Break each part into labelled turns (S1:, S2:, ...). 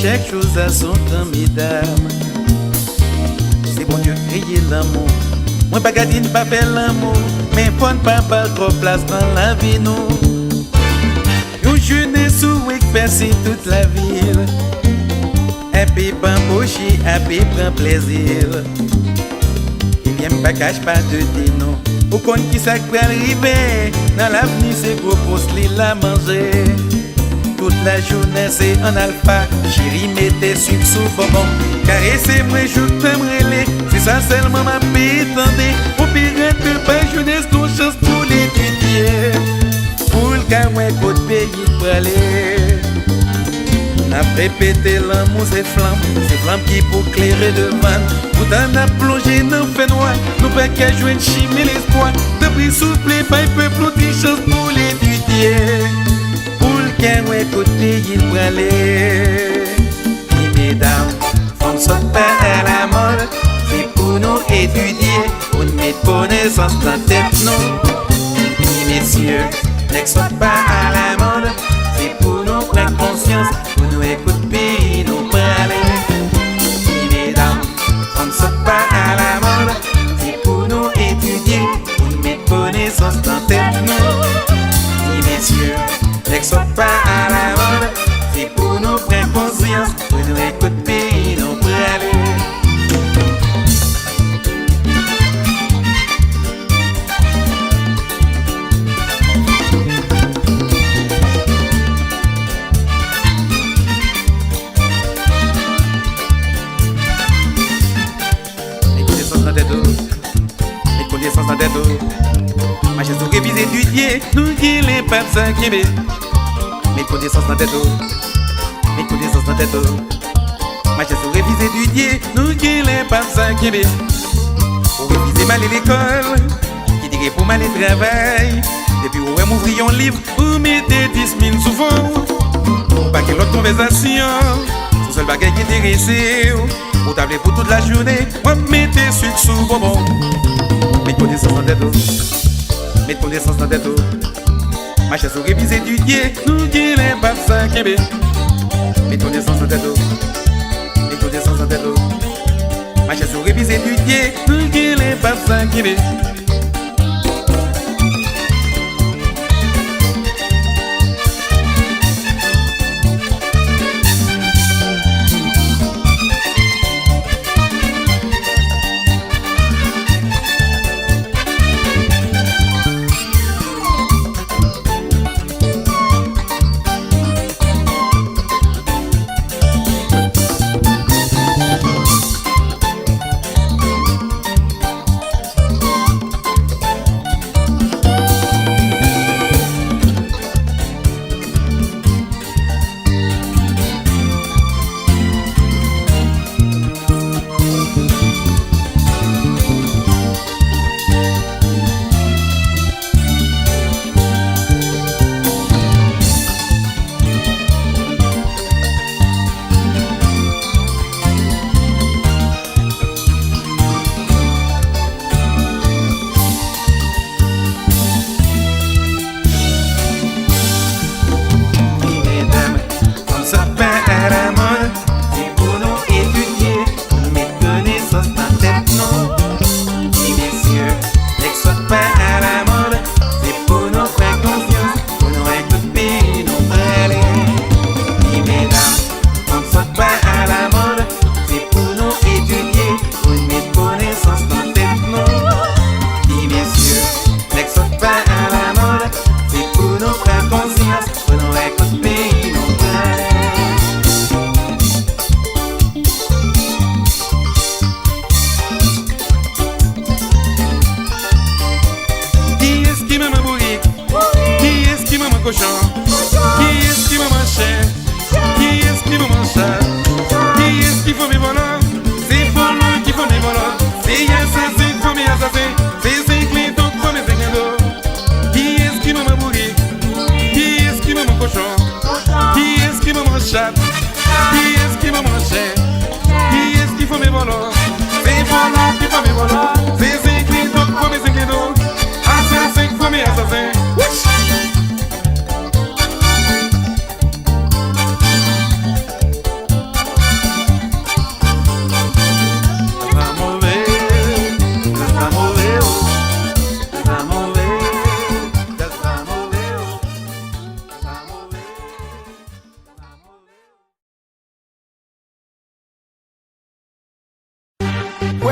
S1: chaque chose a son temps, mesdames. C'est bon Dieu créer l'amour. Moi pas garder pas faire l'amour, mais faut pas trop place dans la vie nous. Une jeunesse où percer toute la ville. Un peu bambouchi, un peu prend plaisir. Et bien pas cache pas de tes noms. Au compte qui ça peut arriver. Dans l'avenir c'est gros pour se la manger. Toute la journée c'est en alpha. Chérie mettez sucre sous bonbon. Caressez-moi, je t'aimerai. C'est ça seulement ma pétendée. Au pire de pas jeunesse, ton chance pour l'étudier. Pour le cas où un côté pays pour aller. N'a répété l'amour, c'est flamme qui pour clairer devant. Pour t'en a plongé dans le fait noir. Nous pas qu'à jouer une chimie l'espoir. De prix souffler, pas un peu plus de chance pour l'étudier. Qu'un ouais côté il pour aller. Et mesdames, on ne saute pas à la mode. C'est pour nous étudier, pour nous mettre connaissance dans tête nous. Et messieurs, ne saute pas à la mode. C'est pour nous prendre conscience, pour nous écouter, nous parler. Et mesdames, on ne saute pas à la mode. C'est pour nous étudier, pour nous mettre connaissance dans tête nous. Et messieurs, n'excite pas à la mode, c'est pour nous prendre conscience, pour nous écouter, nous parler. Les connaissances dans tes dos, les connaissances dans tes dos. Ma chaise nous révise étudier, nous qui les papes s'inquiéter. Mes connaissances dans tête, mes connaissances dans tête. Ma chaise nous révise étudier, nous qui les papes s'inquiéter. Pour réviser mal l'école, qui dirait pour mal le travail. Depuis où m'ouvrir un livre, vous mettez 10 000 sous fond. Pour pas qu'il y ait l'autre conversation, c'est seul bagage qui intéresse. Pour tabler pour toute la journée, moi mettez sucre sous bonbon. Mes connaissances dans tête. Mes connaissances dans tête. Ma chaise au révisé étudier, nous qui les papes s'inquiéter. Mes connaissances dans tête. Mes connaissances dans tête. Ma chaise au révisé étudier, nous qui les papes s'inquiéter.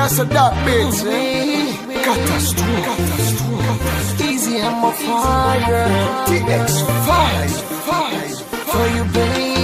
S2: Master Dark Bates, Catastrophe. Easy and my fire. TX5 for you, baby.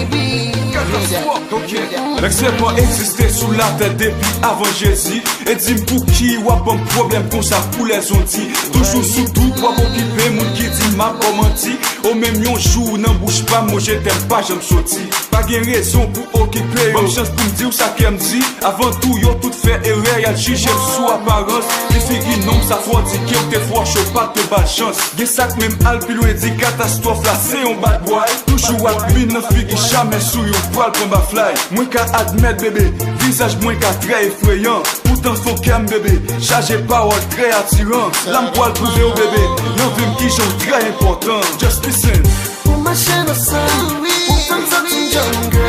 S3: L'excellent existait sous la tête depuis avant Jésus. Et dis pour qui ou a un problème comme ça pour les ontis. Toujours sous tout pour occuper mon qui dit m'a commenté. Au même yon jour n'en bouge pas, moi je t'aime pas, j'aime sorti. Pas de raison pour occuper. Bonne chance pour me dire ça qu'elle me dit. Avant tout, yo tout fait erreur, y'a jugé sous apparence. Les filles non, ça faut dire qu'il y a des fois chaud, pas de bad chance. Y'a ça que même Alpi lui dit catastrophe là, c'est un bad boy. Toujours à mine, non fille qui jamais sous yon poil pour ma fly. Moins qu'à admettre bébé, visage moins qu'à très effrayant. Pourtant faut qu'elle bébé, chargé parole très attirant. L'âme poil prouvé au bébé, y'en veut qui sont très important. Just listen.
S2: Pour ma chaîne au sein, pour comme ça tu jungle.